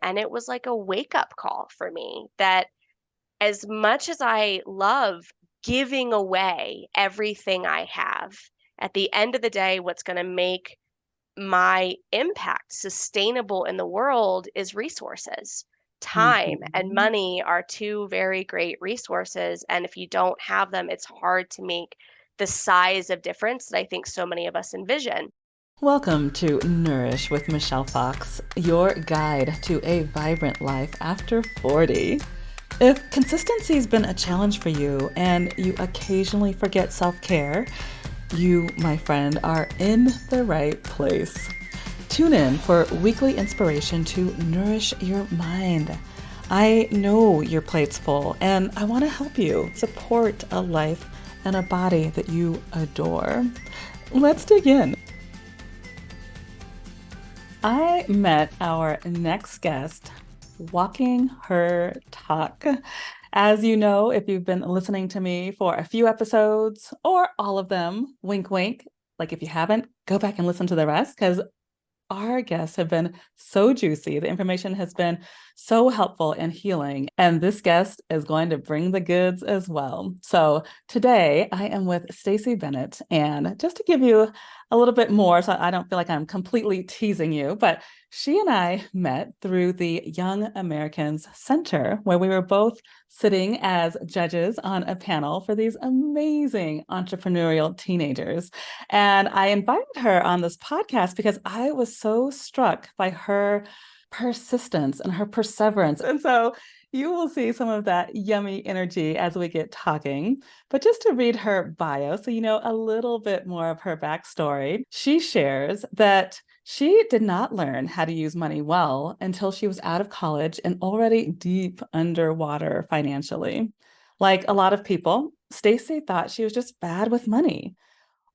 And it was like a wake up call for me that as much as I love giving away everything I have, at the end of the day, what's going to make my impact sustainable in the world is resources. Time and Mhm. money are two very great resources. And if you don't have them, it's hard to make the size of difference that I think so many of us envision. Welcome to Nourish with Michelle Fox, your guide to a vibrant life after 40. If consistency's been a challenge for you and you occasionally forget self-care, you, my friend, are in the right place. Tune in for weekly inspiration to nourish your mind. I know your plate's full, and I want to help you support a life and a body that you adore. Let's dig in. I met our next guest walking her talk. As you know, if you've been listening to me for a few episodes or all of them, wink, wink. Like if you haven't, go back and listen to the rest because our guests have been so juicy. The information has been so helpful and healing. And this guest is going to bring the goods as well. So today I am with Stacey Bennett. And just to give you a little bit more, so I don't feel like I'm completely teasing you, but she and I met through the Young Americans Center, where we were both sitting as judges on a panel for these amazing entrepreneurial teenagers. And I invited her on this podcast because I was so struck by her persistence and her perseverance. And so you will see some of that yummy energy as we get talking. But just to read her bio, so you know a little bit more of her backstory, she shares that she did not learn how to use money well until she was out of college and already deep underwater financially. Like a lot of people, Stacey thought she was just bad with money.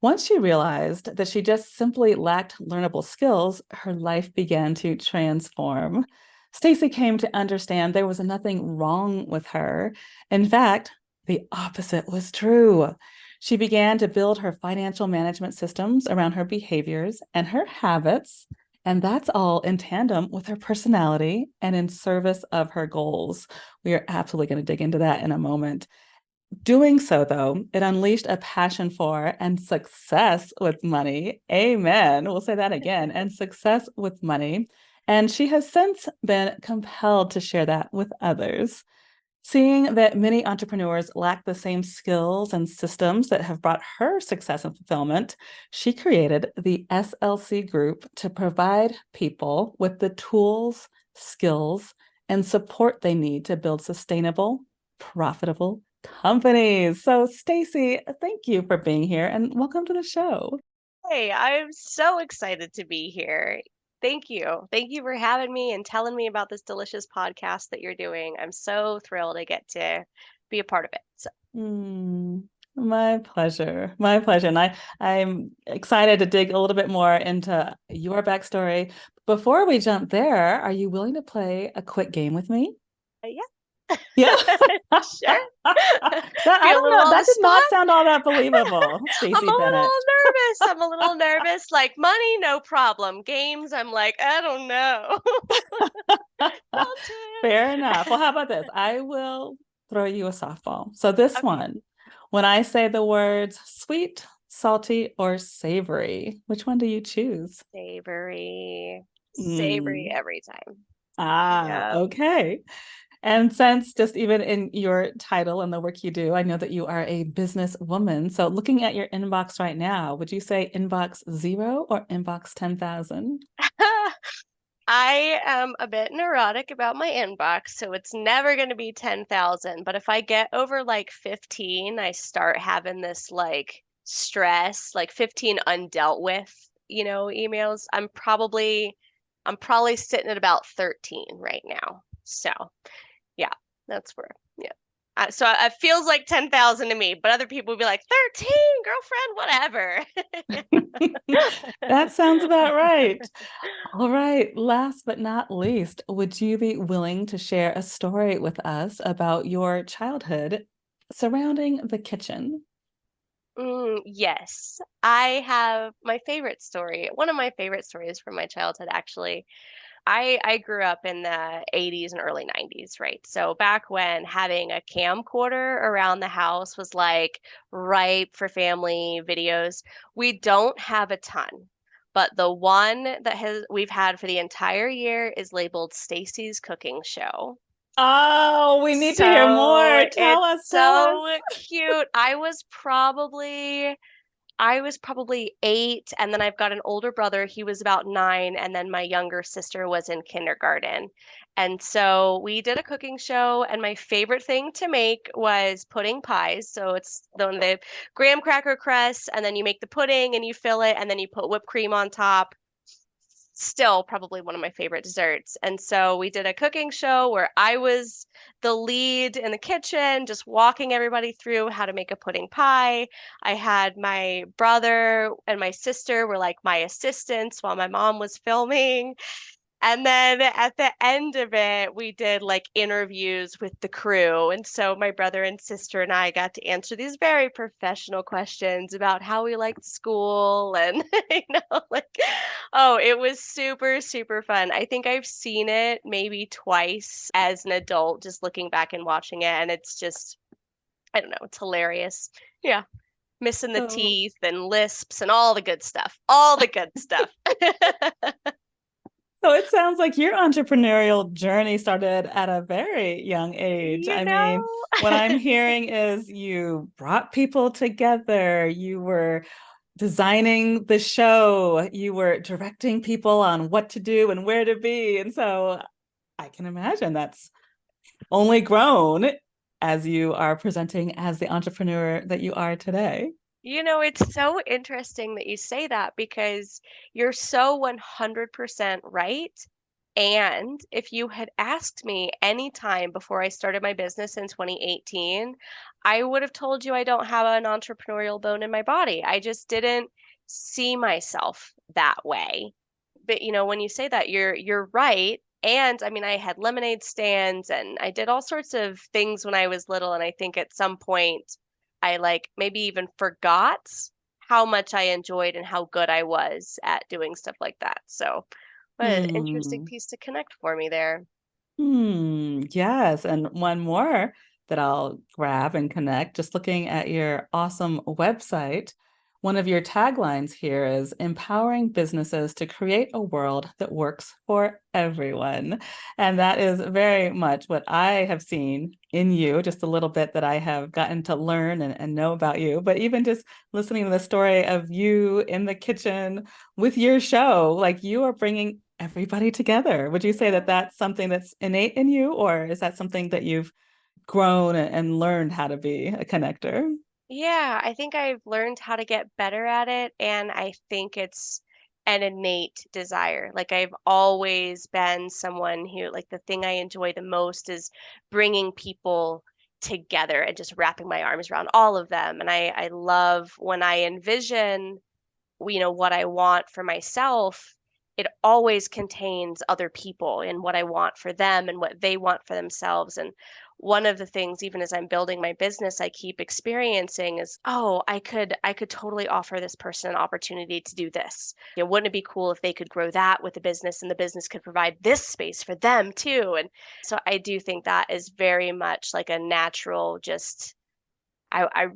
Once she realized that she just simply lacked learnable skills, her life began to transform. Stacey came to understand there was nothing wrong with her. In fact, the opposite was true. She began to build her financial management systems around her behaviors and her habits, and that's all in tandem with her personality and in service of her goals. We are absolutely going to dig into that in a moment. Doing so, though, it unleashed a passion for and success with money. Amen. We'll say that again. And success with money. And she has since been compelled to share that with others. Seeing that many entrepreneurs lack the same skills and systems that have brought her success and fulfillment, she created the SLC group to provide people with the tools, skills, and support they need to build sustainable, profitable companies. So, Stacey, thank you for being here and welcome to the show. Hey, I'm so excited to be here. Thank you. Thank you for having me and telling me about this delicious podcast that you're doing. I'm so thrilled I get to be a part of it. So, Mm, my pleasure. My pleasure. And I'm excited to dig a little bit more into your backstory. Before we jump there, are you willing to play a quick game with me? yeah, Yeah. sure. I don't Feeling know. on That the did not spot. sound all that believable, I'm a Stacey Bennett. little nervous. I'm a little nervous. Like money, no problem. Games, I'm like, I don't know. Fair enough. Well, how about this? I will throw you a softball. So this Okay. one, when I say the words sweet, salty, or savory, which one do you choose? Savory. Savory Mm. every time. Yeah. Okay. And since just even in your title and the work you do, I know that you are a business woman. So looking at your inbox right now, would you say inbox 0 or inbox 10,000? I am a bit neurotic about my inbox, so it's never going to be 10,000. But if I get over like 15, I start having this like stress, like 15 undealt with, emails. I'm probably sitting at about 13 right now. So, yeah, that's where, yeah. So it feels like 10,000 to me, but other people would be like, 13, girlfriend, whatever. That sounds about right. All right. Last but not least, would you be willing to share a story with us about your childhood surrounding the kitchen? Yes, I have my favorite story. One of my favorite stories from my childhood, actually. I grew up in the 80s and early 90s, right? So back when having a camcorder around the house was like ripe for family videos. We don't have a ton, but the one that has we've had for the entire year is labeled Stacey's Cooking Show. Oh, we need to hear So more. Tell it's us, tell us. so cute. I was probably 8, and then I've got an older brother. He was about 9, and then my younger sister was in kindergarten. And so we did a cooking show, and my favorite thing to make was pudding pies. So it's the graham cracker crust, and then you make the pudding and you fill it, and then you put whipped cream on top. Still probably one of my favorite desserts. And so we did a cooking show where I was the lead in the kitchen, just walking everybody through how to make a pudding pie. I had my brother and my sister were like my assistants while my mom was filming. And then at the end of it, we did like interviews with the crew. And so my brother and sister and I got to answer these very professional questions about how we liked school and, like, oh, it was super, super fun. I think I've seen it maybe twice as an adult, just looking back and watching it. And it's just, I don't know, it's hilarious. Yeah. Missing the So, teeth and lisps and all the good stuff. All the good stuff. so it sounds like your entrepreneurial journey started at a very young age. You I mean, know? what I'm hearing is you brought people together, you were designing the show, you were directing people on what to do and where to be. And so I can imagine that's only grown as you are presenting as the entrepreneur that you are today. It's so interesting that you say that because you're so 100% right. And if you had asked me any time before I started my business in 2018, I would have told you I don't have an entrepreneurial bone in my body. I just didn't see myself that way. But when you say that, you're right. And I mean, I had lemonade stands and I did all sorts of things when I was little. And I think at some point I like maybe even forgot how much I enjoyed and how good I was at doing stuff like that. So, what an interesting Hmm. piece to connect for me there. Yes. And one more that I'll grab and connect, just looking at your awesome website. One of your taglines here is empowering businesses to create a world that works for everyone. And that is very much what I have seen in you, just a little bit that I have gotten to learn and know about you. But even just listening to the story of you in the kitchen with your show, like you are bringing everybody together. Would you say that Yeah. that's something that's innate in you, or is that something that you've grown and learned how to be a connector? Yeah, I think I've learned how to get better at it, and I think it's an innate desire. Like I've always been someone who, like, the thing I enjoy the most is bringing people together and just wrapping my arms around all of them. And I love when I envision what I want for myself, it always contains other people and what I want for them and what they want for themselves. And one of the things, even as I'm building my business, I keep experiencing is, oh, I could totally offer this person an opportunity to do this. Wouldn't it be cool if they could grow that with the business and the business could provide this space for them too? And so I do think that is very much like a natural, just I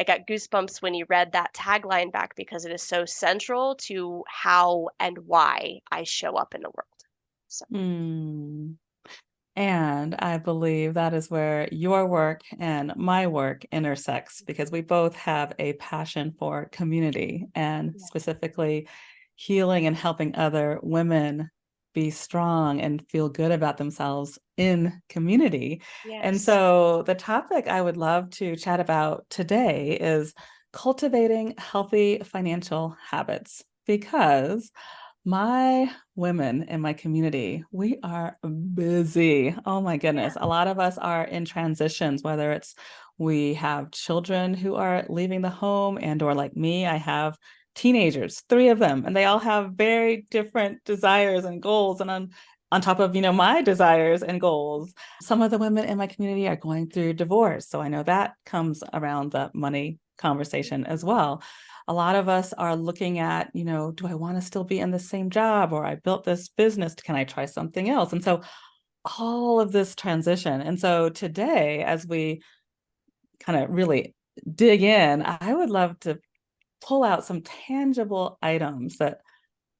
got goosebumps when you read that tagline back because it is so central to how and why I show up in the world. So, Hmm. And I believe that is where your work and my work intersects because we both have a passion for community and yeah. specifically healing and helping other women be strong and feel good about themselves in community. And Yes. so the topic I would love to chat about today is cultivating healthy financial habits because my women in my community, we are busy. Oh my Yeah. goodness. A lot of us are in transitions, whether it's we have children who are leaving the home and or like me, I have teenagers, 3 of them, and they all have very different desires and goals. And on top of, my desires and goals, some of the women in my community are going through divorce. So I know that comes around the money conversation as well. A lot of us are looking at, do I want to still be in the same job, or I built this business? Can I try something else? And so all of this transition. And so today, as we kind of really dig in, I would love to pull out some tangible items that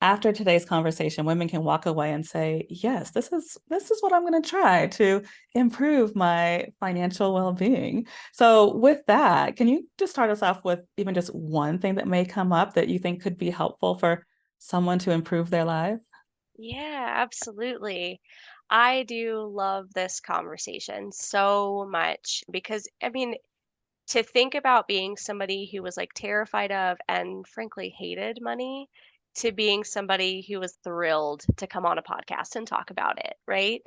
after today's conversation, women can walk away and say, yes, this is what I'm going to try to improve my financial well-being. So with that, can you just start us off with even just one thing that may come up that you think could be helpful for someone to improve their life? Yeah, absolutely. I do love this conversation so much because, I mean, to think about being somebody who was like terrified of and frankly hated money to being somebody who was thrilled to come on a podcast and talk about it, right?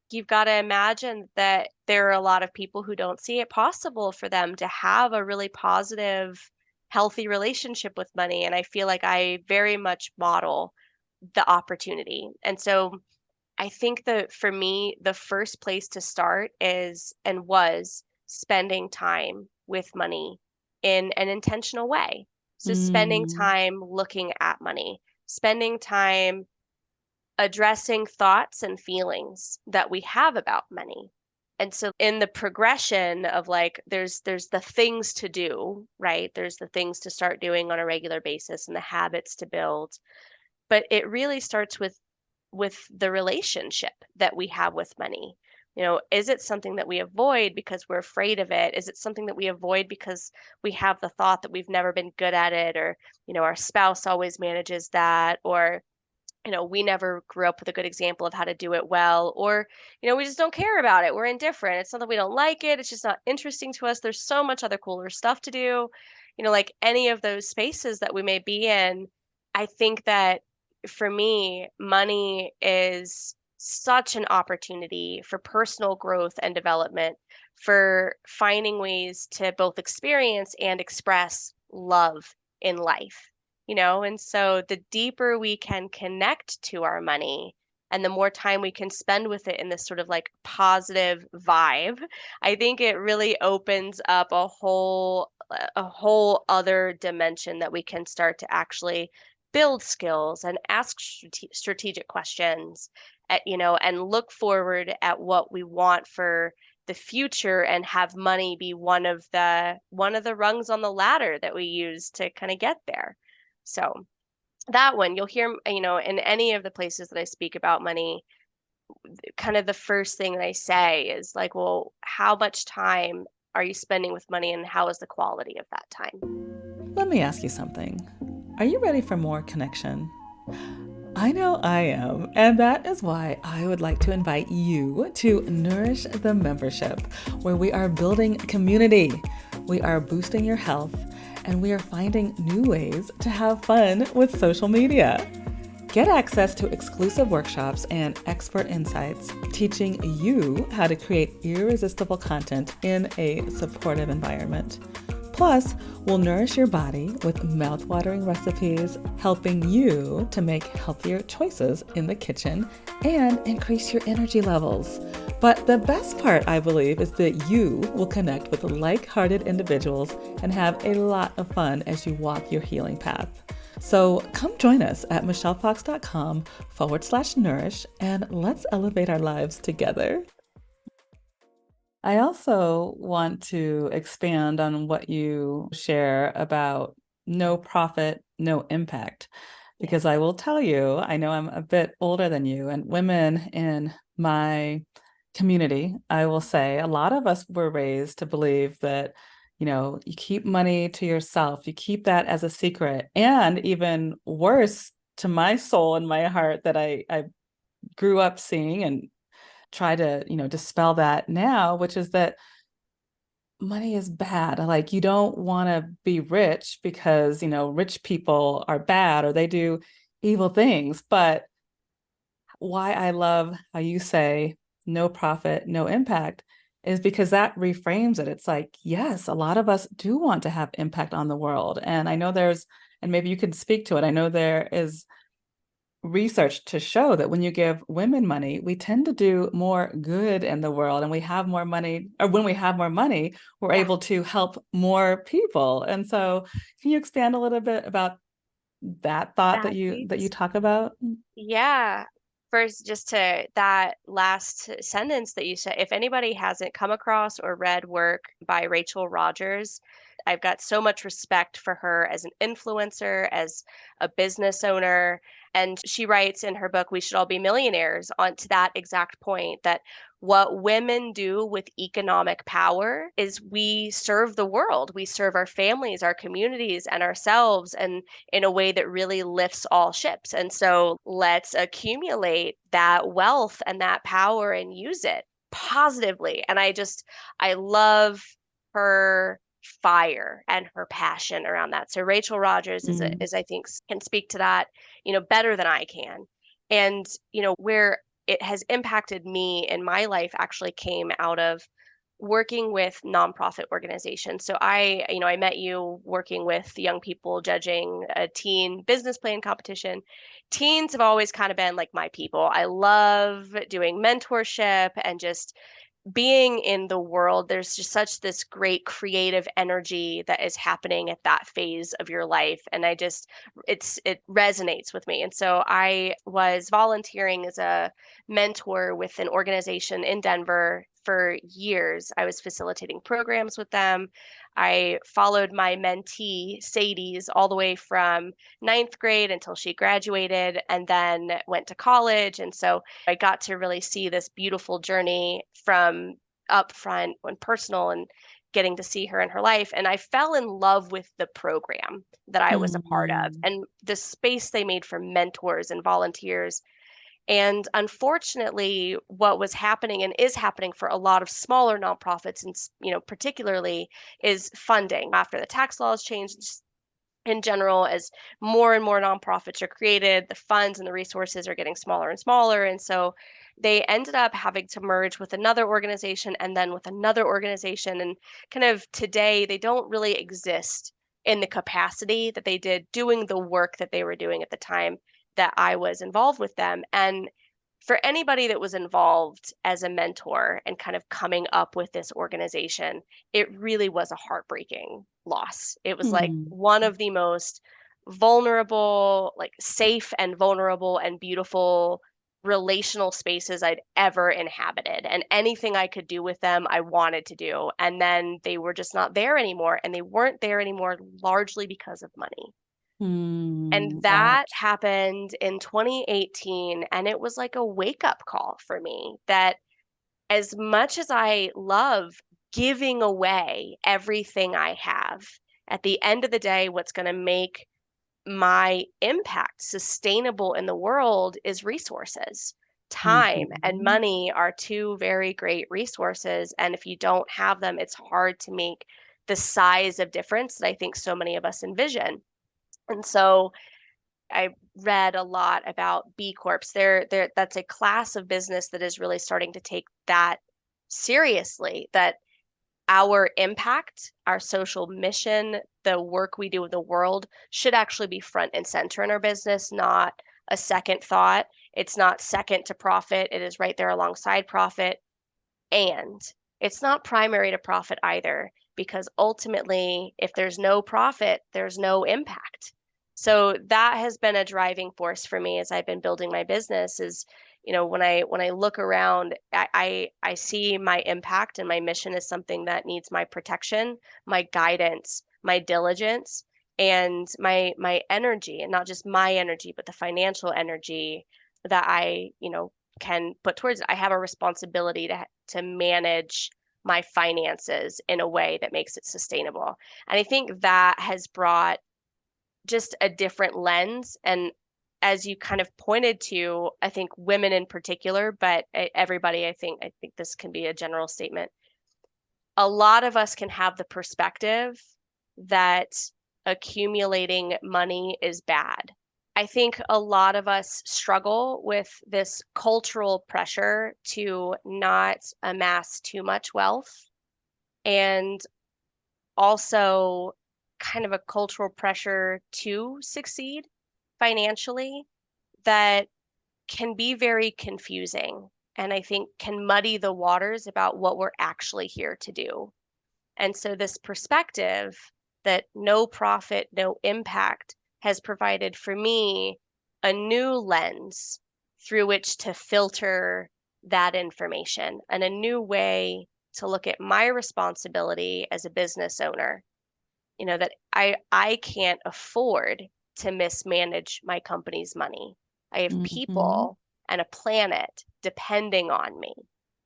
You've got to imagine that there are a lot of people who don't see it possible for them to have a really positive, healthy relationship with money. And I feel like I very much model the opportunity. And so I think that for me, the first place to start is and was spending time with money in an intentional way. So, spending Mm, time looking at money, spending time addressing thoughts and feelings that we have about money. And so in the progression of like there's the things to do, right? There's the things to start doing on a regular basis and the habits to build, but it really starts with the relationship that we have with money. Is it something that we avoid because we're afraid of it? Is it something that we avoid because we have the thought that we've never been good at it, or our spouse always manages that, or we never grew up with a good example of how to do it well, or, we just don't care about it. We're indifferent. It's not that we don't like it. It's just not interesting to us. There's so much other cooler stuff to do. Like any of those spaces that we may be in, I think that for me, money is such an opportunity for personal growth and development, for finding ways to both experience and express love in life. And so the deeper we can connect to our money and the more time we can spend with it in this sort of like positive vibe, I think it really opens up a whole other dimension that we can start to actually build skills and ask strategic questions and look forward at what we want for the future and have money be one of the rungs on the ladder that we use to kind of get there. So that one, you'll hear, in any of the places that I speak about money, kind of the first thing that I say is like, well, how much time are you spending with money and how is the quality of that time? let me ask you something. Are you ready for more connection? I know I am, and that is why I would like to invite you to Nourish the Membership, where we are building community, we are boosting your health, and we are finding new ways to have fun with social media. Get access to exclusive workshops and expert insights teaching you how to create irresistible content in a supportive environment. Plus, we'll nourish your body with mouthwatering recipes, helping you to make healthier choices in the kitchen and increase your energy levels. But the best part, I believe, is that you will connect with like-hearted individuals and have a lot of fun as you walk your healing path. So come join us at michellefox.com/nourish and let's elevate our lives together. I also want to expand on what you share about no profit, no impact, Yeah. because I will tell you, I know I'm a bit older than you, and women in my community, I will say, a lot of us were raised to believe that, you keep money to yourself, you keep that as a secret, and even worse to my soul and my heart that I grew up seeing and try to, dispel that now, which is that money is bad. Like you don't want to be rich because, rich people are bad or they do evil things. But why I love how you say no profit, no impact is because that reframes it. It's like, yes, a lot of us do want to have impact on the world. And I know and maybe you can speak to it. I know there is research to show that when you give women money, we tend to do more good in the world and we have more money, or when we have more money, we're Yeah, able to help more people. And so can you expand a little bit about that thought that that you piece. talk about? Yeah. First, just to that last sentence that you said, if anybody hasn't come across or read work by Rachel Rogers, I've got so much respect for her as an influencer, as a business owner. And she writes in her book, We Should All Be Millionaires, on to that exact point that what women do with economic power is we serve the world. We serve our families, our communities, and ourselves. And in a way that really lifts all ships. And so let's accumulate that wealth and that power and use it positively. And I love her fire and her passion around that. So Rachel Rogers Mm, is I think can speak to that, better than I can. And, where it has impacted me in my life actually came out of working with nonprofit organizations. So I met you working with young people judging a teen business plan competition. Teens have always kind of been like my people. I love doing mentorship and just being in the world. There's just such this great creative energy that is happening at that phase of your life. And it resonates with me. And so I was volunteering as a mentor with an organization in Denver for years. I was facilitating programs with them. I followed my mentee, Sadie's, all the way from ninth grade until she graduated and then went to college. And so I got to really see this beautiful journey from upfront and personal and getting to see her in her life. And I fell in love with the program that I was a part of mm, and the space they made for mentors and volunteers. And unfortunately, what was happening and is happening for a lot of smaller nonprofits, and particularly, is funding. After the tax laws changed, in general, as more and more nonprofits are created, the funds and the resources are getting smaller and smaller. And so they ended up having to merge with another organization and then with another organization. And kind of today, they don't really exist in the capacity that they did doing the work that they were doing at the time that I was involved with them. And for anybody that was involved as a mentor and kind of coming up with this organization, it really was a heartbreaking loss. It was like mm, one of the most vulnerable, like safe and vulnerable and beautiful relational spaces I'd ever inhabited. And anything I could do with them, I wanted to do. And then they were just not there anymore. And they weren't there anymore largely because of money. And mm. that Ouch. happened in 2018. And it was like a wake up call for me that as much as I love giving away everything I have, at the end of the day, what's going to make my impact sustainable in the world is resources. Time and Mhm. money are two very great resources. And if you don't have them, it's hard to make the size of difference that I think so many of us envision. And so I read a lot about B Corps. That's a class of business that is really starting to take that seriously, that our impact, our social mission, the work we do in the world should actually be front and center in our business, not a second thought. It's not second to profit. It is right there alongside profit. And it's not primary to profit either, because ultimately, if there's no profit, there's no impact. So that has been a driving force for me as I've been building my business is, when I look around, I see my impact and my mission is something that needs my protection, my guidance, my diligence, and my energy, and not just my energy, but the financial energy that I can put towards it. I have a responsibility to manage my finances in a way that makes it sustainable. And I think that has brought just a different lens. And as you kind of pointed to, I think women in particular, but everybody, I think this can be a general statement. A lot of us can have the perspective that accumulating money is bad. I think a lot of us struggle with this cultural pressure to not amass too much wealth and also kind of a cultural pressure to succeed financially that can be very confusing and I think can muddy the waters about what we're actually here to do. And so, this perspective that no profit, no impact has provided for me a new lens through which to filter that information and a new way to look at my responsibility as a business owner. That I can't afford to mismanage my company's money. I have Hmm. people and a planet depending on me,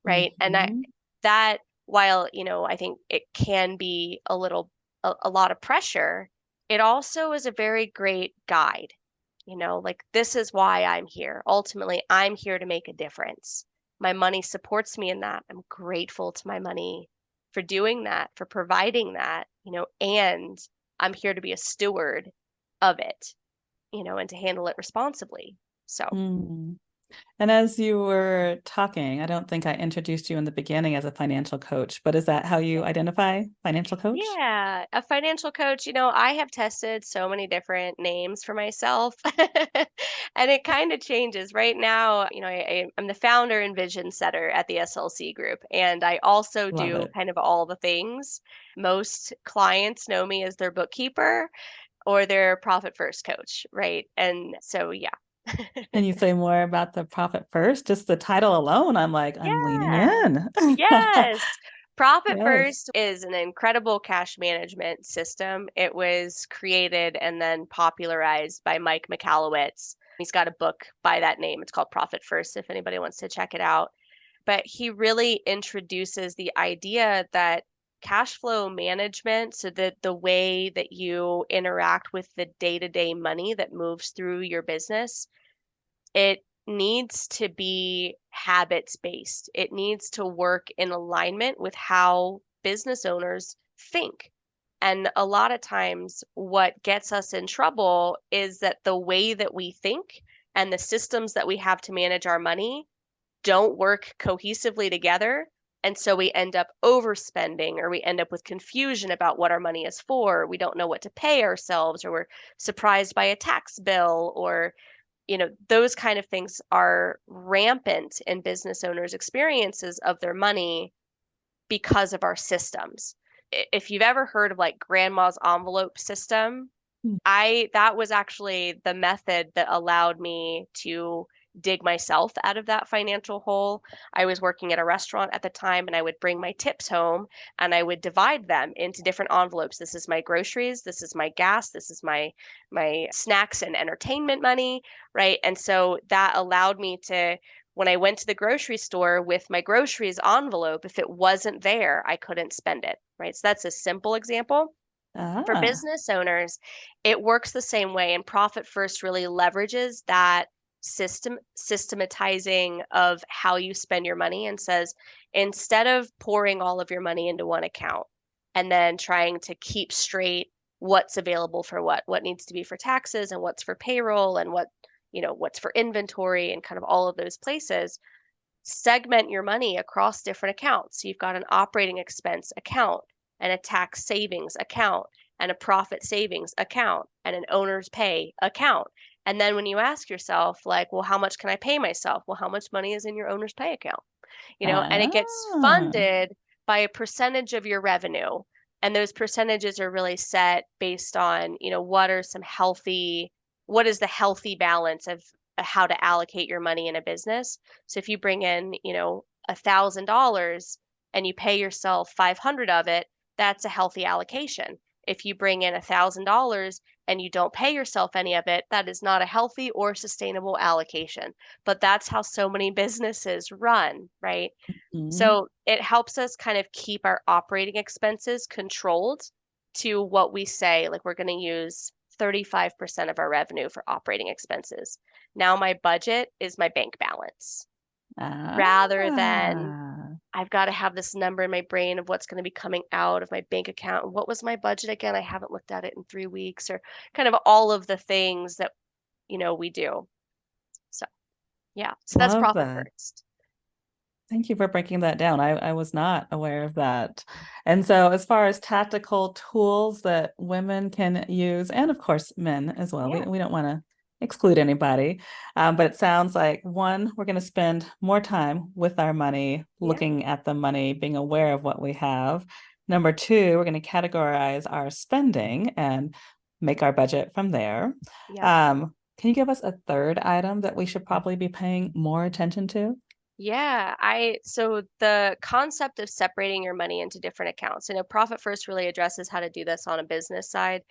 right? And Hmm. that while, I think it can be a lot of pressure, it also is a very great guide. Like this is why I'm here. Ultimately, I'm here to make a difference. My money supports me in that. I'm grateful to my money for doing that, for providing that, and I'm here to be a steward of it, and to handle it responsibly. So, Mm. And as you were talking, I don't think I introduced you in the beginning as a financial coach, but is that how you identify financial coach? yeah, a financial coach, I have tested so many different names for myself and it kind of changes. Right now, I'm the founder and vision setter at the SLC group, and I also Love do it. kind of all the things. Most clients know me as their bookkeeper or their profit first coach, right? And so, yeah. Can you say more about the profit first? Just the title alone, I'm like, I'm leaning Yeah. in. Yes. Profit Yes. First is an incredible cash management system. It was created and then popularized by Mike Michalowicz. He's got a book by that name. It's called Profit First, if anybody wants to check it out. But he really introduces the idea that cash flow management, so that the way that you interact with the day-to-day money that moves through your business, it needs to be habits based. It needs to work in alignment with how business owners think. And a lot of times, what gets us in trouble is that the way that we think and the systems that we have to manage our money don't work cohesively together. And so we end up overspending, or we end up with confusion about what our money is for. We don't know what to pay ourselves, or we're surprised by a tax bill, or those kind of things are rampant in business owners' experiences of their money because of our systems. If you've ever heard of like grandma's envelope system, I that was actually the method that allowed me to dig myself out of that financial hole. I was working at a restaurant at the time, and I would bring my tips home and I would divide them into different envelopes. This is my groceries, this is my gas, this is my snacks and entertainment money, right? And so that allowed me to, when I went to the grocery store with my groceries envelope, if it wasn't there, I couldn't spend it, right? So that's a simple example. For Ah, business owners, it works the same way, and Profit First really leverages that systematizing of how you spend your money, and says, instead of pouring all of your money into one account and then trying to keep straight what's available for what needs to be for taxes and what's for payroll and what's for inventory and kind of all of those places, segment your money across different accounts. So you've got an operating expense account and a tax savings account and a profit savings account and an owner's pay account. And then when you ask yourself, like, well, how much can I pay myself? Well, how much money is in your owner's pay account? And it gets ah, funded by a percentage of your revenue. And those percentages are really set based on, what is the healthy balance of how to allocate your money in a business. So if you bring in, $1,000 and you pay yourself 500 of it, that's a healthy allocation. If you bring in $1,000 and you don't pay yourself any of it, that is not a healthy or sustainable allocation. But that's how so many businesses run, right? mm, So it helps us kind of keep our operating expenses controlled to what we say, like we're going to use 35% of our revenue for operating expenses. Now my budget is my bank balance, rather than ah. I've got to have this number in my brain of what's going to be coming out of my bank account. And what was my budget again? I haven't looked at it in 3 weeks, or kind of all of the things that, we do. So, yeah. So that's Love profit that. first. Thank you for breaking that down. I was not aware of that. And so, as far as tactical tools that women can use, and of course men as well, we Yeah. don't want to exclude anybody. But it sounds like one, we're going to spend more time with our money, Yeah. looking at the money, being aware of what we have. Number two, we're going to categorize our spending and make our budget from there. Yep. Can you give us a third item that we should probably be paying more attention to? Yeah, so the concept of separating your money into different accounts. Profit First really addresses how to do this on a business side.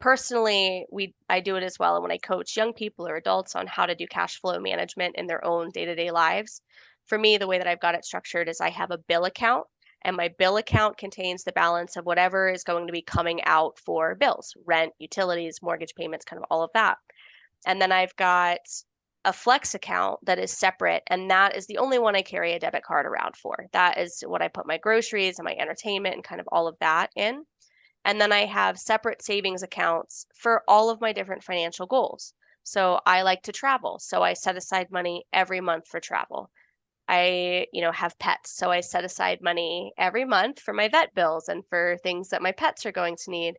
Personally, I do it as well. And when I coach young people or adults on how to do cash flow management in their own day-to-day lives, for me, the way that I've got it structured is I have a bill account, and my bill account contains the balance of whatever is going to be coming out for bills, rent, utilities, mortgage payments, kind of all of that. And then I've got a flex account that is separate, and that is the only one I carry a debit card around for. That is what I put my groceries and my entertainment and kind of all of that in. And then I have separate savings accounts for all of my different financial goals. So I like to travel. So I set aside money every month for travel. I have pets. So I set aside money every month for my vet bills and for things that my pets are going to need.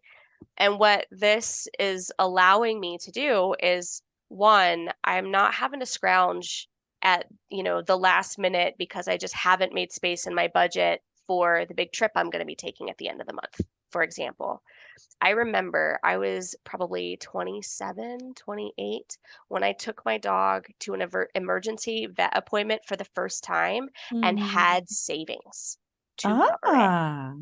And what this is allowing me to do is one, I'm not having to scrounge at the last minute because I just haven't made space in my budget for the big trip I'm going to be taking at the end of the month, for example. I remember I was probably 27, 28 when I took my dog to an emergency vet appointment for the first time and Hmm. had savings to cover it. Ah,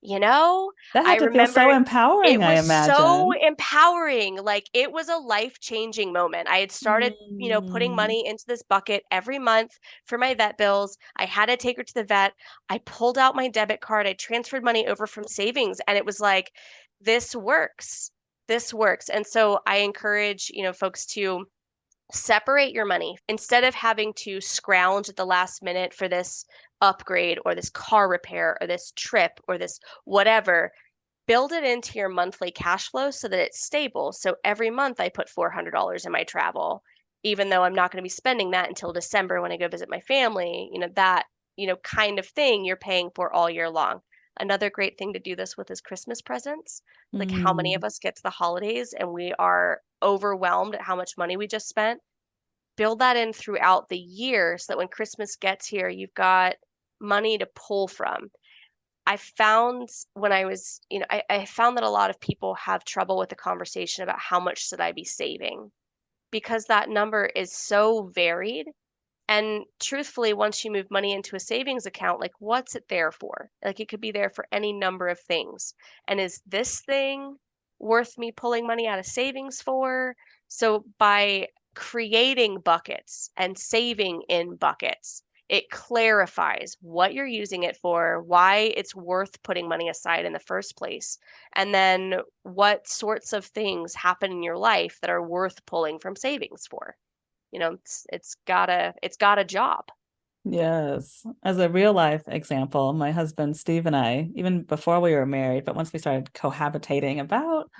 You know, that I had to feel so remember it empowering, I was so imagine. empowering. Like it was a life-changing moment. I had started putting Mm. money into this bucket every month for my vet bills. I had to take her to the vet. I pulled out my debit card. I transferred money over from savings, and it was like, this works. This works. And so I encourage folks to separate your money instead of having to scrounge at the last minute for this upgrade or this car repair or this trip or this whatever. Build it into your monthly cash flow so that it's stable. So every month I put $400 in my travel, even though I'm not going to be spending that until December when I go visit my family, that kind of thing you're paying for all year long. Another great thing to do this with is Christmas presents. Like how many of Mm. us get to the holidays and we are overwhelmed at how much money we just spent? Build that in throughout the year so that when Christmas gets here, you've got money to pull from. I found when I was, I found that a lot of people have trouble with the conversation about how much should I be saving because that number is so varied. And truthfully, once you move money into a savings account, like what's it there for? Like it could be there for any number of things. And is this thing worth me pulling money out of savings for? So by creating buckets and saving in buckets, it clarifies what you're using it for, why it's worth putting money aside in the first place, and then what sorts of things happen in your life that are worth pulling from savings for. It's got a job. Yes. As a real life example, my husband Steve and I, even before we were married, but once we started cohabitating about,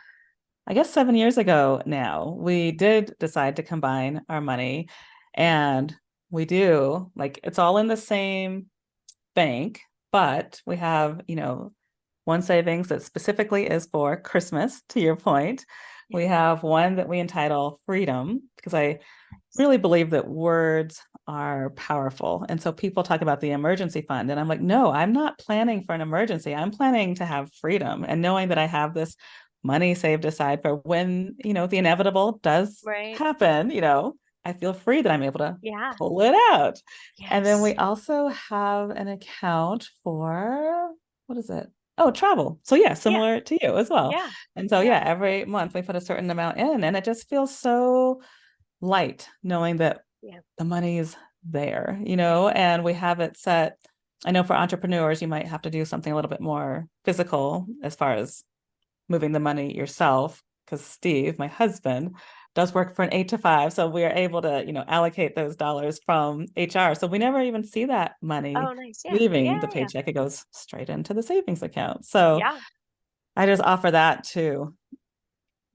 I guess 7 years ago now, we did decide to combine our money. And we do, like, it's all in the same bank, but we have, one savings that specifically is for Christmas, to your point. We Yeah. have one that we entitle Freedom, because I really believe that words are powerful. And so people talk about the emergency fund, and I'm like, no, I'm not planning for an emergency. I'm planning to have freedom and knowing that I have this money saved aside for when, the inevitable does Right. happen, I feel free that I'm able to Yeah. pull it out. And then we Yes. also have an account for, what is it? Oh, travel. So yeah, Yeah. similar to you as well. Yeah. And so Yeah. yeah, every month we put a certain amount in, and it just feels so light knowing that Yeah. the money's there, and we have it set. I know for entrepreneurs, you might have to do something a little bit more physical as far as moving the money yourself, because Steve, my husband, does work for an 8 to 5. So we are able to, allocate those dollars from HR. So we never even see that money Oh, nice. Yeah. leaving the Yeah. Yeah. paycheck. It goes straight into the savings account. So Yeah. I just offer that to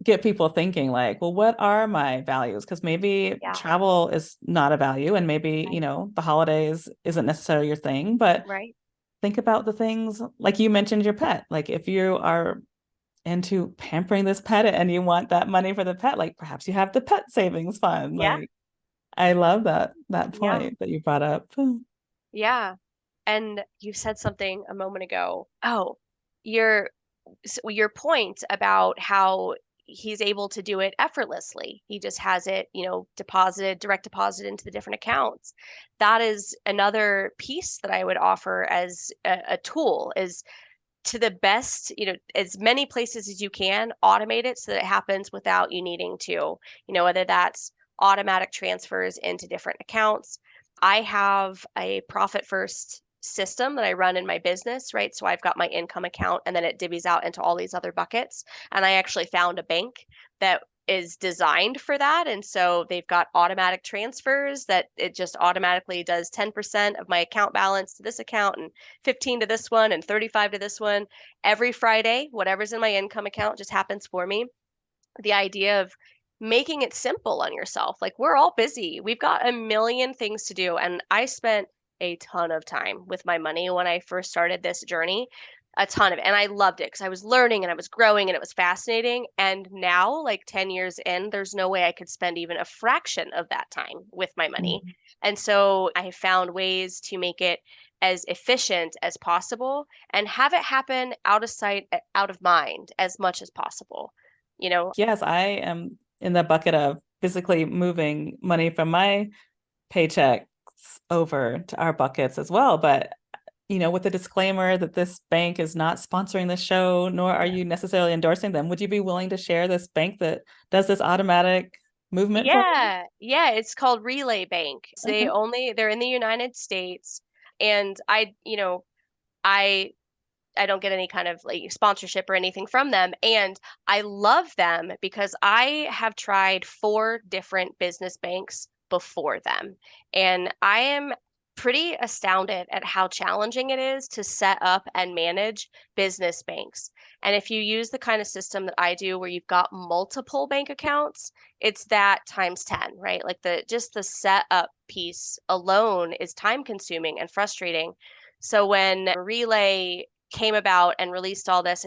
get people thinking like, well, what are my values? Because maybe Yeah. travel is not a value, and maybe, Right. the holidays isn't necessarily your thing, but Right. think about the things like you mentioned your pet. Like if you are into pampering this pet and you want that money for the pet, like perhaps you have the pet savings fund. Yeah, Like I love that yeah, point that you brought up. yeah. And you said something a moment ago. Oh, your your point about how he's able to do it effortlessly. He just has it, deposited, direct deposit into the different accounts. That is another piece that I would offer as a tool is to the best, as many places as you can, automate it so that it happens without you needing to, whether that's automatic transfers into different accounts. I have a profit first system that I run in my business, right? So I've got my income account and then it divvies out into all these other buckets. And I actually found a bank that is designed for that. And so they've got automatic transfers that it just automatically does 10% of my account balance to this account and 15 to this one and 35 to this one. Every Friday, whatever's in my income account just happens for me. The idea of making it simple on yourself. Like we're all busy. We've got a million things to do. And I spent a ton of time with my money when I first started this journey. A ton of it. And I loved it because I was learning and I was growing and it was fascinating. And now, like 10 years in, there's no way I could spend even a fraction of that time with my money. Mhm. And so I have found ways to make it as efficient as possible and have it happen out of sight, out of mind as much as possible. You know, Yes, I am in the bucket of physically moving money from my paychecks over to our buckets as well. But with the disclaimer that this bank is not sponsoring the show, nor are you necessarily endorsing them, would you be willing to share this bank that does this automatic movement for you? yeah, yeah, it's called Relay Bank. So Okay. they're in the United States and I I don't get any kind of like sponsorship or anything from them. And I love them because I have tried four different business banks before them. And I am pretty astounded at how challenging it is to set up and manage business banks. And if you use the kind of system that I do where you've got multiple bank accounts, it's that times 10, right? Like the setup piece alone is time consuming and frustrating. So when Relay came about and released all this,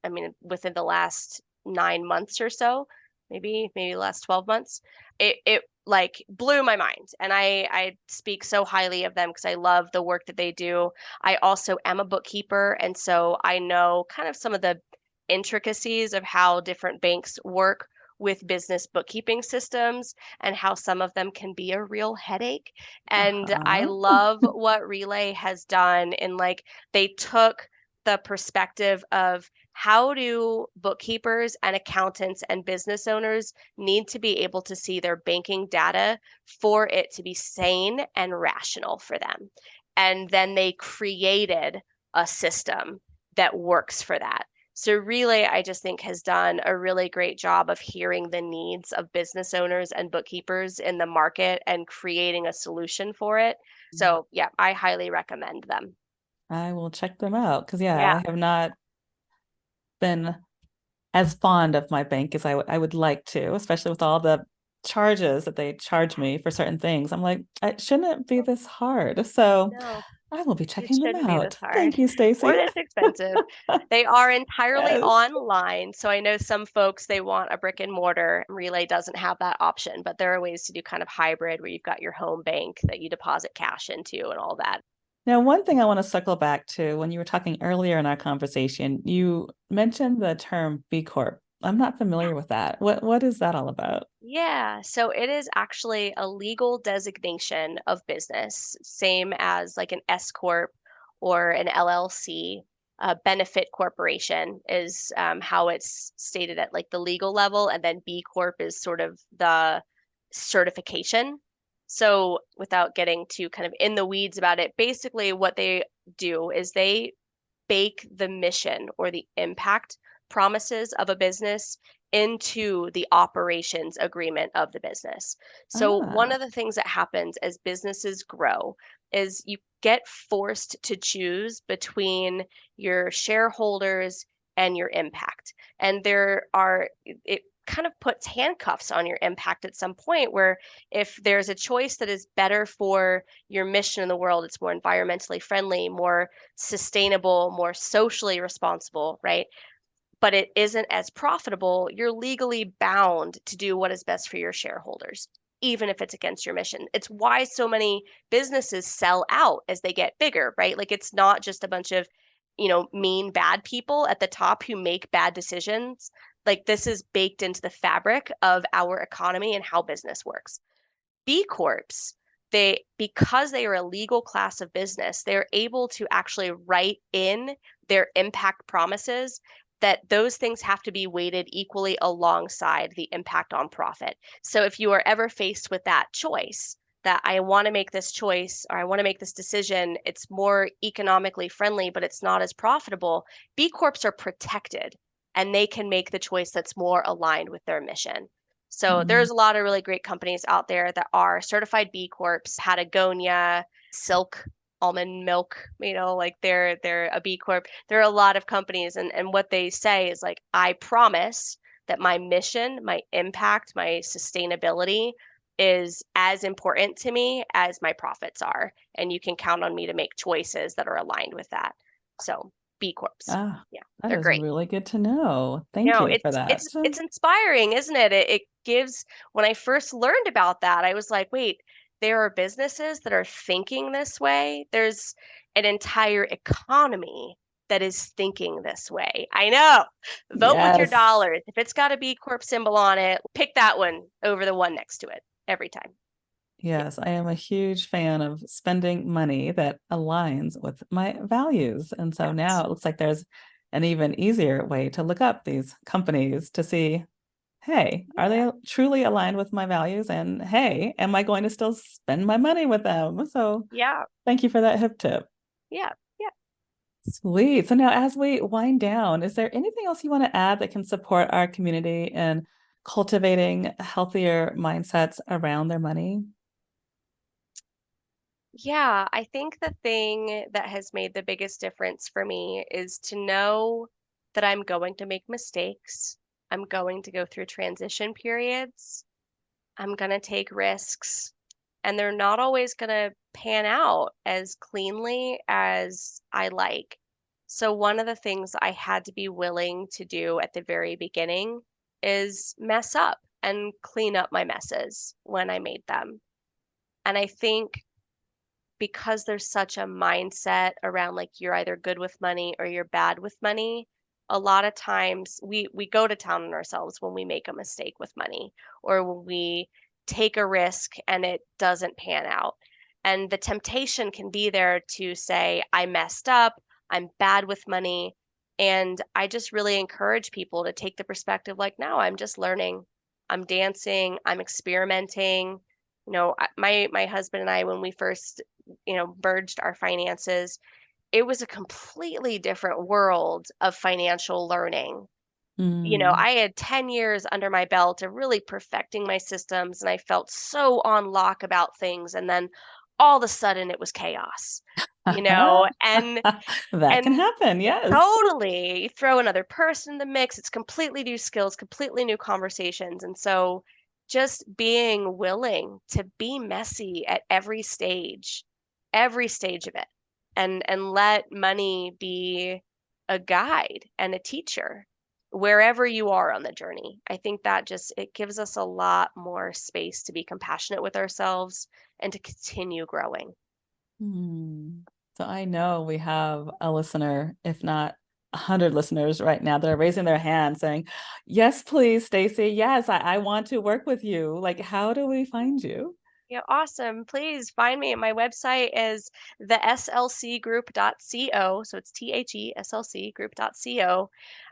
I mean, within the last 9 months or so, maybe the last 12 months, it like blew my mind. And I speak so highly of them because I love the work that they do. I also am a bookkeeper, and so I know kind of some of the intricacies of how different banks work with business bookkeeping systems and how some of them can be a real headache. And I Uh-huh. love what Relay has done in like they took the perspective of how do bookkeepers and accountants and business owners need to be able to see their banking data for it to be sane and rational for them. And then they created a system that works for that. So Relay, I just think, has done a really great job of hearing the needs of business owners and bookkeepers in the market and creating a solution for it. So yeah, I highly recommend them. I will check them out because, yeah, Yeah. I have not been as fond of my bank as I would like to, especially with all the charges that they charge me for certain things. I'm like, it shouldn't be this hard. So No, I will be it checking them shouldn't be this out. hard Thank you, or Stacey. this expensive. They are entirely Yes. online. So I know some folks they want a brick and mortar. Relay doesn't have that option, but there are ways to do kind of hybrid where you've got your home bank that you deposit cash into and all that. Now, one thing I want to circle back to when you were talking earlier in our conversation, you mentioned the term B Corp. I'm not familiar with that. What is that all about? Yeah, so it is actually a legal designation of business, same as like an S corp or an LLC. A benefit corporation is how it's stated at like the legal level, and then B Corp is sort of the certification. So without getting too kind of in the weeds about it, basically what they do is they bake the mission or the impact promises of a business into the operations agreement of the business. So, one Ah, of the things that happens as businesses grow is you get forced to choose between your shareholders and your impact. And it kind of puts handcuffs on your impact at some point where if there's a choice that is better for your mission in the world, it's more environmentally friendly, more sustainable, more socially responsible, right? but it isn't as profitable, you're legally bound to do what is best for your shareholders, even if it's against your mission. It's why so many businesses sell out as they get bigger, right? Like it's not just a bunch of, mean, bad people at the top who make bad decisions. Like this is baked into the fabric of our economy and how business works. B Corps, because they are a legal class of business, they're able to actually write in their impact promises that those things have to be weighted equally alongside the impact on profit. So if you are ever faced with that choice, that I want to make this choice or I want to make this decision, it's more economically friendly, but it's not as profitable, B Corps are protected and they can make the choice that's more aligned with their mission. So Mm. there's a lot of really great companies out there that are certified B Corps, Patagonia, Silk, almond milk, like they're a B Corp. There are a lot of companies and what they say is like, I promise that my mission, my impact, my sustainability is as important to me as my profits are. And you can count on me to make choices that are aligned with that. So B Corps. Ah, Yeah, that they're is great. really good to know. Thank No, you for it's that. it's it's inspiring, isn't it? It gives when I first learned about that, I was like, wait, there are businesses that are thinking this way. There's an entire economy that is thinking this way. I know. Vote with your Yes. dollars. If it's got a B Corp symbol on it, pick that one over the one next to it every time. Yeah, Yes, I am a huge fan of spending money that aligns with my values. And so now yes. it looks like there's an even easier way to look up these companies to see, hey, are Yeah. they truly aligned with my values? And hey, am I going to still spend my money with them? So Yeah. thank you for that hip tip. Yeah. Yeah. Sweet. So now, as we wind down, is there anything else you want to add that can support our community in cultivating healthier mindsets around their money? Yeah, I think the thing that has made the biggest difference for me is to know that I'm going to make mistakes. I'm going to go through transition periods. I'm going to take risks, and they're not always going to pan out as cleanly as I like. So, one of the things I had to be willing to do at the very beginning is mess up and clean up my messes when I made them. And I think because there's such a mindset around like you're either good with money or you're bad with money, a lot of times we go to town on ourselves when we make a mistake with money or when we take a risk and it doesn't pan out. And the temptation can be there to say, I messed up, I'm bad with money. And I just really encourage people to take the perspective like, no, I'm just learning. I'm dancing, I'm experimenting. My husband and I, when we first merged our finances, it was a completely different world of financial learning. Mm. I had 10 years under my belt of really perfecting my systems and I felt so on lock about things. And then all of a sudden it was chaos, and That can and happen. Yes. totally throw another person in the mix. It's completely new skills, completely new conversations. And so just being willing to be messy at every stage of it, and let money be a guide and a teacher wherever you are on the journey. I think that just it gives us a lot more space to be compassionate with ourselves and to continue growing. Hmm. So I know we have a listener, if not 100 listeners right now that are raising their hand saying, yes, please, Stacey. Yes, I want to work with you. Like, how do we find you? Yeah, awesome. Please find me. My website is the slcgroup.co. So it's THE slcgroup.co.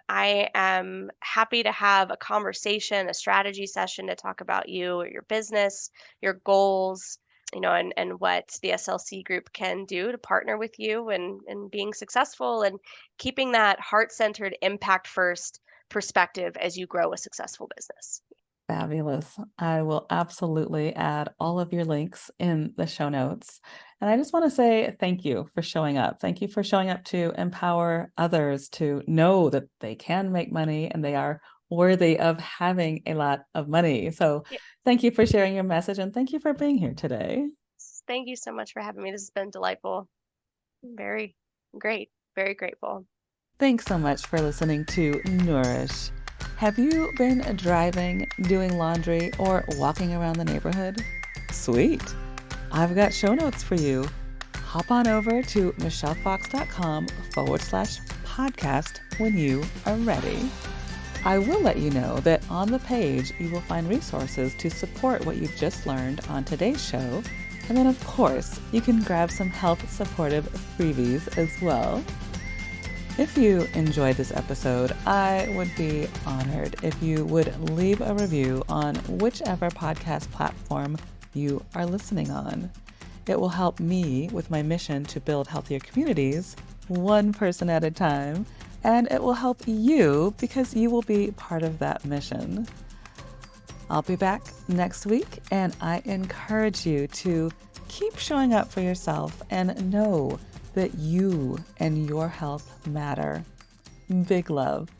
I am happy to have a conversation, a strategy session to talk about you or your business, your goals, and what the SLC group can do to partner with you and being successful and keeping that heart-centered impact first perspective as you grow a successful business. Fabulous. I will absolutely add all of your links in the show notes. And I just want to say thank you for showing up. Thank you for showing up to empower others to know that they can make money and they are worthy of having a lot of money. So thank you for sharing your message and thank you for being here today. Thank you so much for having me. This has been delightful. Very great. Very grateful. Thanks so much for listening to Nourish. Have you been driving, doing laundry, or walking around the neighborhood? Sweet! I've got show notes for you. Hop on over to michellefox.com/podcast when you are ready. I will let you know that on the page you will find resources to support what you just learned on today's show. And then, of course, you can grab some health supportive freebies as well. If you enjoyed this episode, I would be honored if you would leave a review on whichever podcast platform you are listening on. It will help me with my mission to build healthier communities, one person at a time, and it will help you because you will be part of that mission. I'll be back next week, and I encourage you to keep showing up for yourself and know that you and your health matter. Big love.